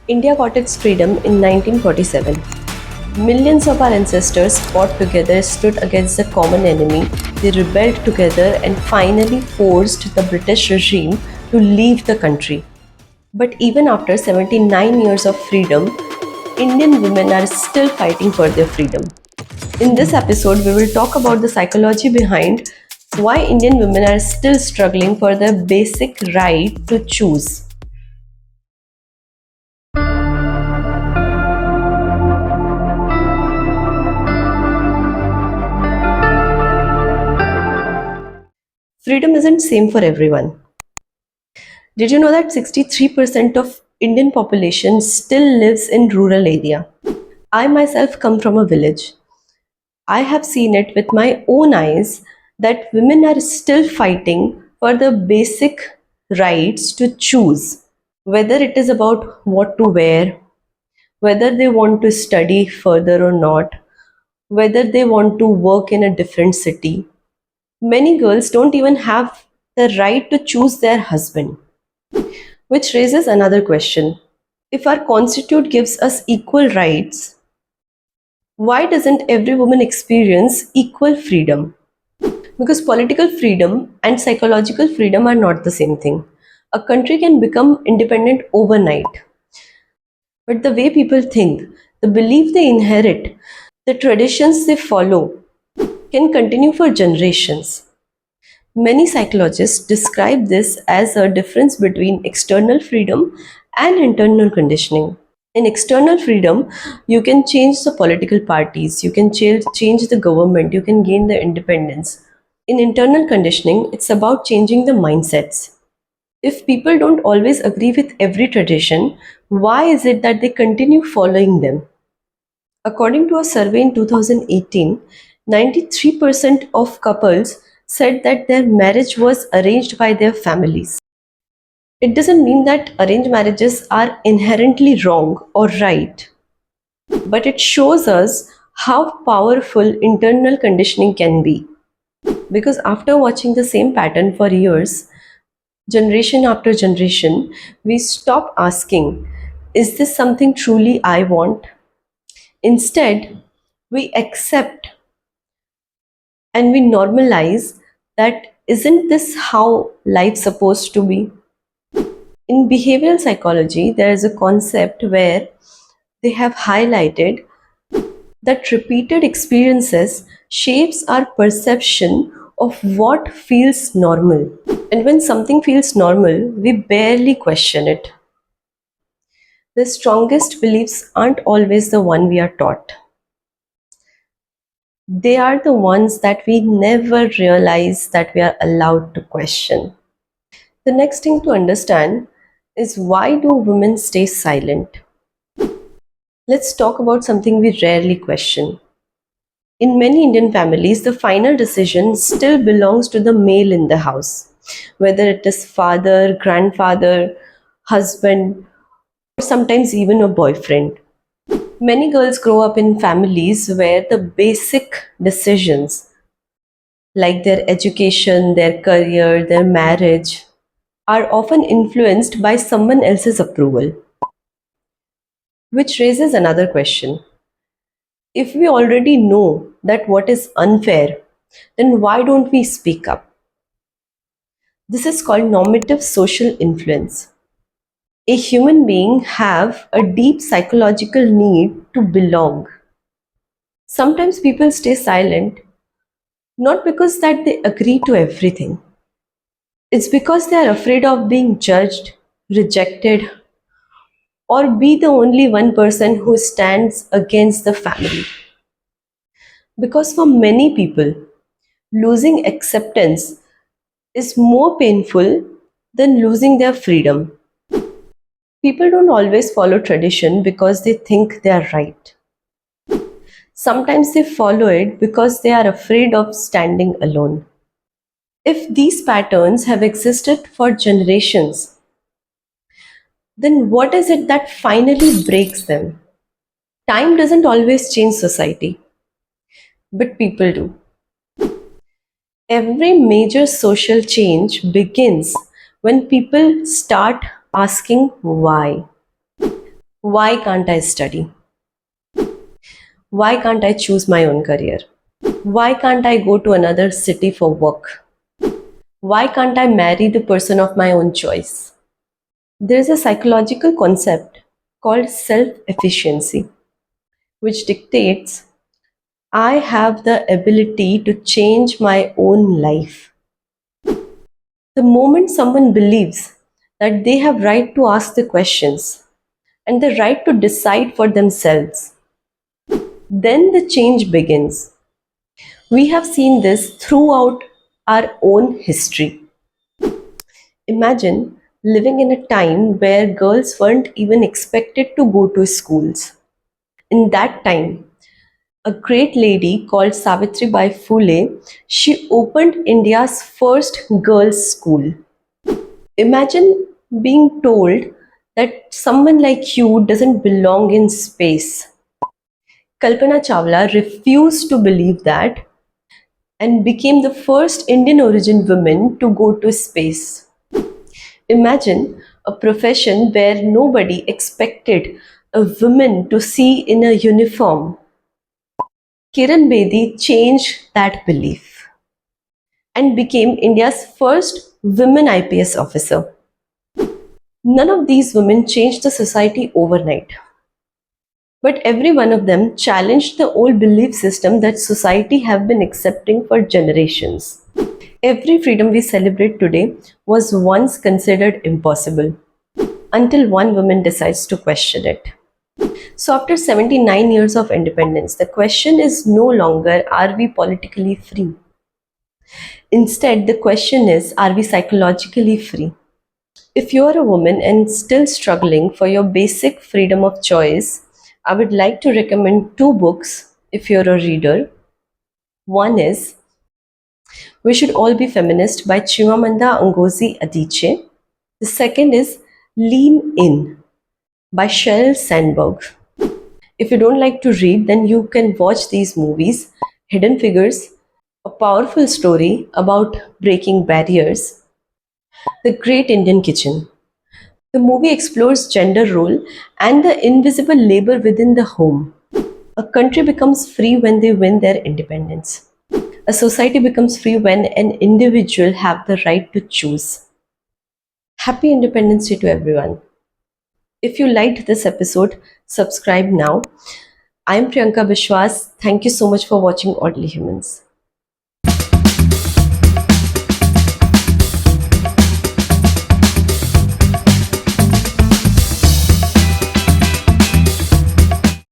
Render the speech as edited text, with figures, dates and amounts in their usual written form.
India got its freedom in 1947. Millions of our ancestors fought together, stood against the common enemy, they rebelled together and finally forced the British regime to leave the country. But even after 79 years of freedom, Indian women are still fighting for their freedom. In this episode, we will talk about the psychology behind why Indian women are still struggling for the basic right to choose. Freedom isn't same for everyone. Did you know that 63% of Indian population still lives in rural area? I myself come from a village. I have seen it with my own eyes that women are still fighting for the basic rights to choose whether it is about what to wear, whether they want to study further or not, whether they want to work in a different city. Many girls don't even have the right to choose their husband, which raises another question. If our constitution gives us equal rights, why doesn't every woman experience equal freedom? Because political freedom and psychological freedom are not the same thing. A country can become independent overnight, but the way people think, the belief they inherit, the traditions they follow can continue for generations. Many psychologists describe this as a difference between external freedom and internal conditioning. In external freedom, you can change the political parties, you can change the government, you can gain the independence. In internal conditioning, it's about changing the mindsets. If people don't always agree with every tradition, why is it that they continue following them? According to a survey in 2018, 93% of couples said that their marriage was arranged by their families. It doesn't mean that arranged marriages are inherently wrong or right, but it shows us how powerful internal conditioning can be. Because after watching the same pattern for years, generation after generation, we stop asking, is this something truly I want? Instead, we accept and we normalize that isn't this how life's supposed to be? In behavioral psychology, there is a concept where they have highlighted that repeated experiences shapes our perception of what feels normal. And when something feels normal, we barely question it. The strongest beliefs aren't always the one we are taught. They are the ones that we never realize that we are allowed to question. The next thing to understand is, why do women stay silent? Let's talk about something we rarely question. In many Indian families, the final decision still belongs to the male in the house, whether it is father, grandfather, husband, or sometimes even a boyfriend. Many girls grow up in families where the basic decisions, like their education, their career, their marriage, are often influenced by someone else's approval. Which raises another question. If we already know that what is unfair, then why don't we speak up? This is called normative social influence. A human being have a deep psychological need to belong. Sometimes people stay silent not because that they agree to everything. It's because they are afraid of being judged, rejected, or be the only one person who stands against the family. Because for many people, losing acceptance is more painful than losing their freedom. People don't always follow tradition because they think they are right. Sometimes they follow it because they are afraid of standing alone. If these patterns have existed for generations, then what is it that finally breaks them? Time doesn't always change society, but people do. Every major social change begins when people start asking why. Why can't I study? Why can't I choose my own career? Why can't I go to another city for work? Why can't I marry the person of my own choice? There is a psychological concept called self-efficacy, which dictates I have the ability to change my own life. The moment someone believes that they have right to ask the questions and the right to decide for themselves, then the change begins. We have seen this throughout our own history. Imagine living in a time where girls weren't even expected to go to schools. In that time, a great lady called Savitribai Phule, she opened India's first girls' school. Imagine being told that someone like you doesn't belong in space. Kalpana Chawla refused to believe that and became the first Indian origin woman to go to space. Imagine a profession where nobody expected a woman to see in a uniform. Kiran Bedi changed that belief and became India's first women IPS officer. None of these women changed the society overnight, but every one of them challenged the old belief system that society have been accepting for generations. Every freedom we celebrate today was once considered impossible until one woman decides to question it. So, after 79 years of independence, the question is no longer are we politically free? Instead, the question is are we psychologically free? If you are a woman and still struggling for your basic freedom of choice, I would like to recommend two books if you're a reader. One is We Should All Be Feminist by Chimamanda Ngozi Adichie. The second is Lean In by Sheryl Sandberg. If you don't like to read, then you can watch these movies Hidden Figures, a powerful story about breaking barriers, The Great Indian Kitchen. The movie explores gender role and the invisible labor within the home. A country becomes free when they win their independence. A society becomes free when an individual have the right to choose. Happy Independence Day to everyone. If you liked this episode, subscribe now. I'm Priyanka Biswas. Thank you so much for watching Oddly Humans.